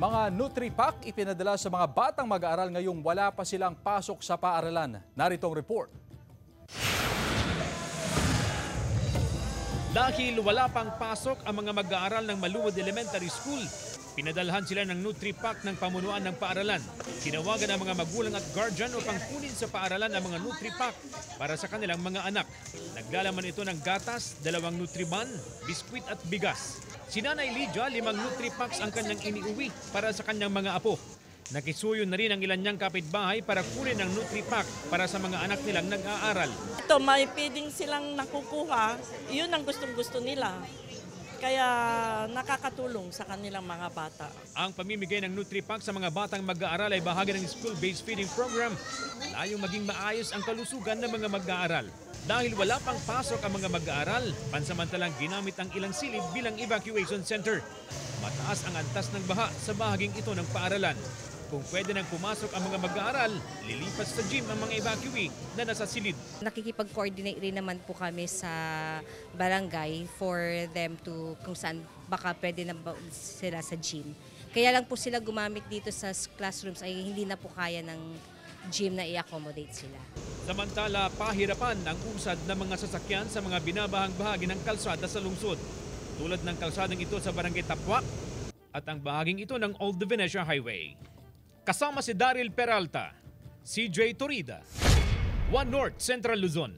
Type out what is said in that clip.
Mga Nutri-Pack ipinadala sa mga batang mag-aaral ngayong wala pa silang pasok sa paaralan. Narito ang report. Dahil wala pang pasok ang mga mag-aaral ng Maluwod Elementary School, pinadalhan sila ng Nutri-Pack ng pamunuan ng paaralan. Tinawagan ang mga magulang at guardian upang kunin sa paaralan ang mga Nutri-Pack para sa kanilang mga anak. Naglalaman ito ng gatas, 2 Nutriban, biskwit at bigas. Si Nanay Lydia, 5 Nutri-Packs ang kanyang iniuwi para sa kanyang mga apo. Nakisuyo na rin ang ilan niyang kapitbahay para kunin ang Nutri-Pack para sa mga anak nilang nag-aaral. Ito, may feeding silang nakukuha, yun ang gustong-gusto nila. Kaya nakakatulong sa kanilang mga bata. Ang pamimigay ng Nutri-Pack sa mga batang mag-aaral ay bahagi ng school-based feeding program. Layong maging maayos ang kalusugan ng mga mag-aaral. Dahil wala pang pasok ang mga mag-aaral, pansamantalang ginamit ang ilang silid bilang evacuation center. Mataas ang antas ng baha sa bahaging ito ng paaralan. Kung pwede nang pumasok ang mga mag-aaral, lilipat sa gym ang mga evacuee na nasa silid. Nakikipag-coordinate rin naman po kami sa barangay for them to kung saan baka pwede na sila sa gym. Kaya lang po sila gumamit dito sa classrooms ay hindi na po kaya ng gym na i-accommodate sila. Samantala, pahirapan ang usad ng mga sasakyan sa mga binabahang bahagi ng kalsada sa lungsod. Tulad ng kalsadang ito sa Barangay Tapwak at ang bahaging ito ng Old Venecia Highway. Kasama si Daryl Peralta, CJ Torida, One North Central Luzon.